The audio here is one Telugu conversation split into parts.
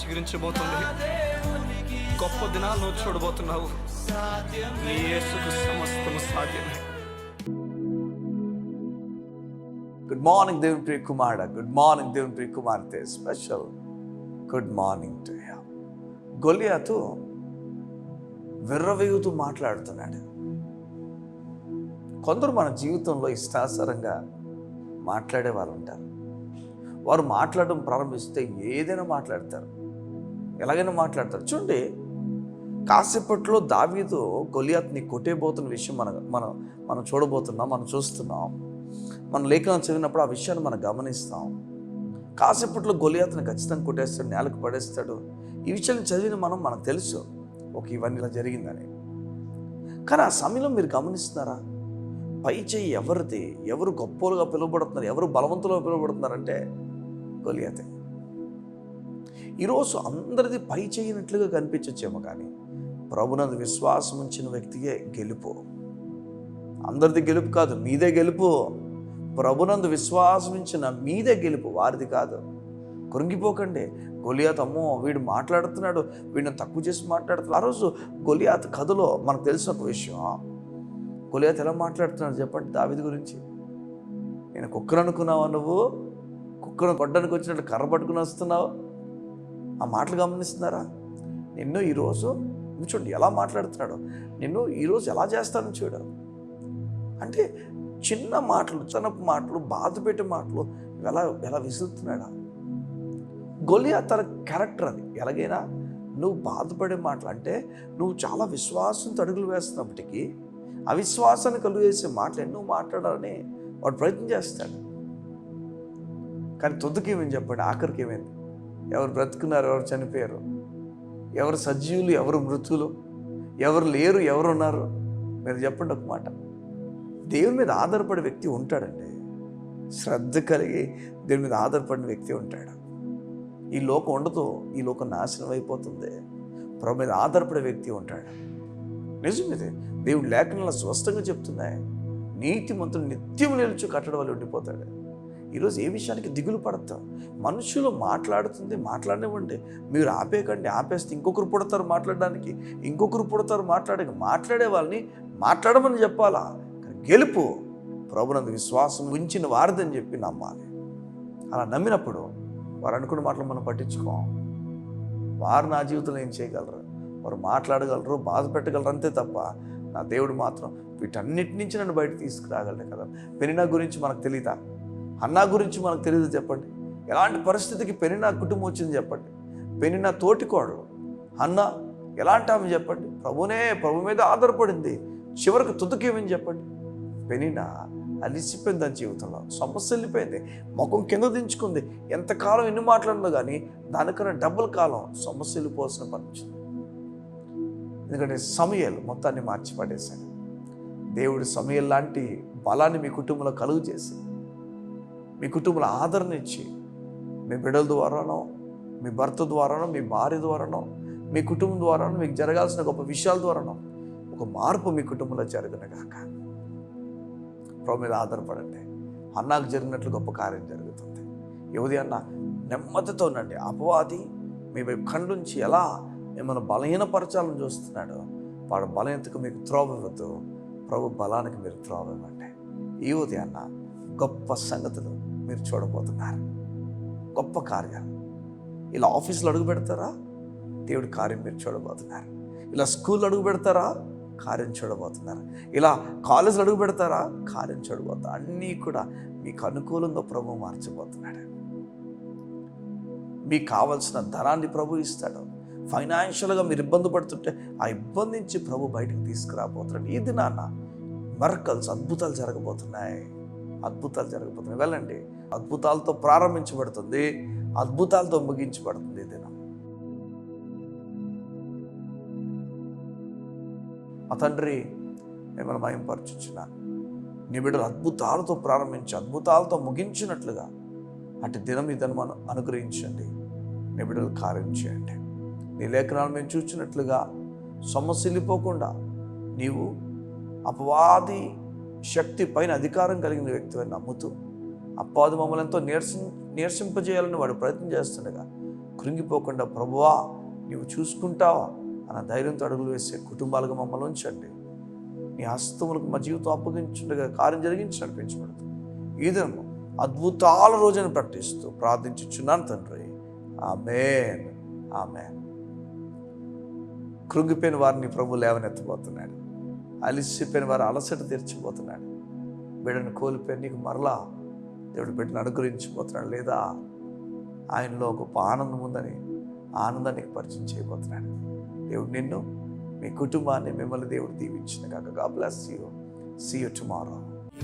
చిగురించబోతుంది. గొప్ప దినాలు నువ్వు చూడబోతున్నావు. నీ యేసుకు సమస్తము సాధ్యమే. గుడ్ మార్నింగ్ దేవుని ప్రియ కుమారుడా, గుడ్ మార్నింగ్ దేవుని ప్రియ కుమార్తె. Special good morning to you. Goliath విర్రవీగుతూ మాట్లాడుతున్నాడు. కొందరు మన జీవితంలో ఇష్టానుసారంగా మాట్లాడే వాళ్ళు ఉంటారు. వారు మాట్లాడడం ప్రారంభిస్తే ఏదైనా మాట్లాడతారు, ఎలాగైనా మాట్లాడతారు. చూడండి, కాసేపట్లో దావీదు గొలియాతుని కొట్టేబోతున్న విషయం మనం చూడబోతున్నాం, మనం చూస్తున్నాం. మన లేఖనం చదివినప్పుడు ఆ విషయాన్ని మనం గమనిస్తాం. కాసేపట్లో గొలియాతుని ఖచ్చితంగా కొట్టేస్తాడు, నేలకు పడేస్తాడు. ఈ విషయాన్ని చదివిన మనకు తెలుసు ఇవన్నీ ఇలా జరిగిందని. కానీ ఆ సమయంలో మీరు గమనిస్తున్నారా, పై చెయ్యి ఎవరిది? ఎవరు గొప్పలుగా పిలువబడుతున్నారు, ఎవరు బలవంతులుగా పిలువబడుతున్నారంటే గొలియాతే. ఈరోజు అందరిది పై చేయనట్లుగా కనిపించచ్చేమో, కానీ ప్రభునందు విశ్వాసం ఉంచిన వ్యక్తియే గెలుపు. అందరిది గెలుపు కాదు, మీదే గెలుపు. ప్రభునందు విశ్వాసం ఉంచిన మీదే గెలుపు, వారిది కాదు. కృంగిపోకండి. గొలియాతు అమ్మో వీడు మాట్లాడుతున్నాడు, వీడిని తక్కువ చేసి మాట్లాడుతున్నాడు. ఆ రోజు గొలియాతు కథలో మనకు తెలిసిన ఒక విషయం. గొలియాతు ఎలా మాట్లాడుతున్నాడు చెప్పండి దావీదు గురించి. నేను కుక్కను అనుకున్నావా? నువ్వు కుక్కను కొట్టడానికి వచ్చినట్టు కర్ర పట్టుకుని వస్తున్నావు. ఆ మాటలు గమనిస్తున్నారా? నిన్ను ఈరోజు చూడండి ఎలా మాట్లాడుతున్నాడు. నిన్ను ఈరోజు ఎలా చేస్తానని చూడు. అంటే చిన్న మాటలు, చిన్నపు మాటలు, బాధ పెట్టే మాటలు ఎలా విసురుతున్నాడా. గొలియాతు తన క్యారెక్టర్ అది. ఎలాగైనా నువ్వు బాధపడే మాటలు అంటే నువ్వు చాలా విశ్వాసంతో అడుగులు వేస్తున్నప్పటికీ అవిశ్వాసాన్ని కలుగజేసే మాటలు ఎన్నో మాట్లాడాలని వాడు ప్రయత్నం చేస్తాడు. కానీ తుదకి ఏమని చెప్పండి, ఆఖరికి ఏమైంది? ఎవరు బ్రతుకున్నారు, ఎవరు చనిపోయారు, ఎవరు సజీవులు, ఎవరు మృతులు, ఎవరు లేరు, ఎవరు ఉన్నారు? మీరు చెప్పండి ఒక మాట. దేవుని మీద ఆధారపడే వ్యక్తి ఉంటాడండి. శ్రద్ధ కలిగి దేవుని మీద ఆధారపడిన వ్యక్తి ఉంటాడు. ఈ లోకం ఉండదు, ఈ లోకం నాశనం అయిపోతుంది. ప్రభు మీద ఆధారపడే వ్యక్తి ఉంటాడు. నిజమిదే, దేవుడు లేఖనాలు స్పష్టంగా చెప్తున్నాయి. నీతిమంతుడు నిత్యం నిలుచు కట్టడం వల్ల ఉండిపోతాడు. ఈరోజు ఏ విషయానికి దిగులు పడతాం? మనుషులు మాట్లాడనివ్వండి, మీరు ఆపేకండి. ఆపేస్తే ఇంకొకరు పుడతారు మాట్లాడడానికి, ఇంకొకరు పుడతారు మాట్లాడే వాళ్ళని మాట్లాడమని చెప్పాలా. గెలుపు ప్రభునందు విశ్వాసం ఉంచిన వారిదని చెప్పి నమ్మాలి. అలా నమ్మినప్పుడు వారు అనుకున్న మాటలు మనం పట్టించుకోం. వారు నా జీవితంలో ఏం చేయగలరు? వారు మాట్లాడగలరు, బాధ పెట్టగలరు, అంతే తప్ప నా దేవుడు మాత్రం వీటన్నిటి నుంచి నన్ను బయట తీసుకురాగలరు కదా. పెనిన్నా గురించి మనకు తెలీదా? హన్నా గురించి మనకు తెలియదు చెప్పండి. ఎలాంటి పరిస్థితికి పెనిన్నా కుటుంబం వచ్చింది చెప్పండి. పెనిన్నా తోటికోడలు హన్నా ఎలాంటి ఆమె చెప్పండి. ప్రభు మీద ఆధారపడింది. చివరికి తుదకేమని చెప్పండి. పెనిన్నా అలిసిపోయింది, దాని జీవితంలో సమస్య వెళ్ళిపోయింది, ముఖం కింద దించుకుంది. ఎంతకాలం ఎన్ని మాట్లాడిందో కానీ దానికన్నా డబుల్ కాలం సమస్య వెళ్ళిపోవాల్సిన పనిచింది. ఎందుకంటే సమూయేలు మొత్తాన్ని మార్చి పడేశాడు. దేవుడు సమూయేలు లాంటి బలాన్ని మీ కుటుంబంలో కలుగు చేసి, మీ కుటుంబంలో ఆదరణ ఇచ్చి, మీ బిడ్డల ద్వారానో, మీ భర్త ద్వారానో, మీ భార్య ద్వారానో, మీ కుటుంబం ద్వారానో, మీకు జరగాల్సిన గొప్ప విషయాల ద్వారానో ఒక మార్పు మీ కుటుంబంలో జరుగునగాక. ప్రభు మీద ఆధారపడండి. అన్నాకు జరిగినట్లు గొప్ప కార్యం జరుగుతుంది. యువతి అన్న నెమ్మదితో ఉండండి. అపవాది మీ వైపు కండుంచి ఎలా మిమ్మల్ని బలహీనపరచాలని చూస్తున్నాడు. వాడు బలహీనతకు మీకు త్రోవ ఇవ్వద్దు, ప్రభు బలానికి మీరు త్రోవ ఇవ్వండి. యువతి అన్న గొప్ప సంగతులు మీరు చూడబోతున్నారు, గొప్ప కార్యాలు. ఇలా ఆఫీసులో అడుగు పెడతారా, దేవుడి కార్యం మీరు చూడబోతున్నారు. ఇలా స్కూల్లో అడుగు పెడతారా, కార్యం చూడబోతున్నారు. ఇలా కాలేజీలో అడుగు పెడతారా, కార్యం చూడబోతున్నారు. అన్నీ కూడా మీకు అనుకూలంగా ప్రభు మార్చబోతున్నాడు. మీకు కావలసిన ధనాన్ని ప్రభు ఇస్తాడు. ఫైనాన్షియల్గా మీరు ఇబ్బంది పడుతుంటే ఆ ఇబ్బంది నుంచి ప్రభు బయటకు తీసుకురాబోతున్నాడు. ఈ దినాన మిరకల్స్, అద్భుతాలు జరగబోతున్నాయి. వెళ్ళండి. అద్భుతాలతో ప్రారంభించబడుతుంది, అద్భుతాలతో ముగించబడుతుంది ఈ దినం. మా తండ్రి మిమ్మల్ని మహిమపరచుచున్నాను. నీ బిడ్డలు అద్భుతాలతో ప్రారంభించి అద్భుతాలతో ముగించినట్లుగా అటు దినం ఇదని మనం అనుగ్రహించండి. నీ బిడ్డలు కార్యం చేయండి. నీ లేఖనాలు మేము చూచినట్లుగా సొమ్మసిల్లిపోకుండా నీవు అపవాది శక్తి పైన అధికారం కలిగిన వ్యక్తిని నమ్ముతూ అపవాది మమ్మల్ని ఎంతో నీరసింపజేయాలని వాడు ప్రయత్నం చేస్తుండగా కృంగిపోకుండా ప్రభువా నీవు చూసుకుంటావు అన్న ధైర్యంతో అడుగులు వేసే కుటుంబాలుగా మమ్మల్ని ఉంచండి. నీ హస్తములకు మా జీవితం అప్పగించుండగా కార్యం జరిగించి నడిపించబడుతుంది. ఈ దినము అద్భుతాల రోజును ప్రకటిస్తూ ప్రార్థించుచున్నాను తండ్రి. ఆమేన్, ఆమేన్. కృంగిపోయిన వారిని ప్రభు లేవనెత్తబోతున్నాడు. అలిసిపోయిన వారు అలసట తీర్చిపోతున్నాడు. బిడ్డను కోల్పోయి నీకు మరలా దేవుడు బిడ్డను అనుగ్రహించిపోతున్నాడు. లేదా ఆయనలో గొప్ప ఆనందం ఉందని ఆనందానికి పరిచయం చేయబోతున్నాడు. దేవుడు నిన్ను, మీ కుటుంబాన్ని, మిమ్మల్ని దేవుడు దీవించిన కాక. God bless you. See you tomorrow.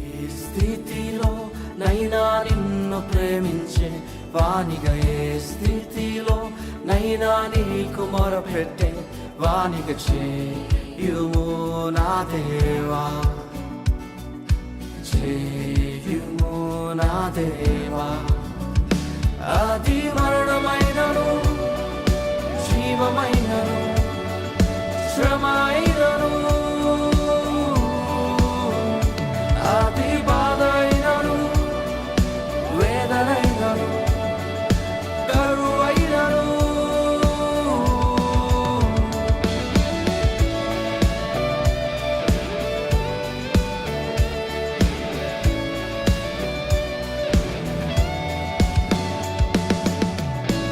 ఏ స్థితిలో నైనా నిన్ను ప్రేమించే వానిగా, ఏ స్థితిలో నైనా నీకు మొరపెట్టే వానిగా చేయుము నా దేవా, చేయుము నా దేవా. అది మరణమైనను జీవమైనను శ్రమైనను, అది బాధ అయినను వేదనైనను కరువైనను,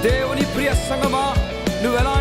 దేవుని ప్రియ సంగమా, నువ్వెలా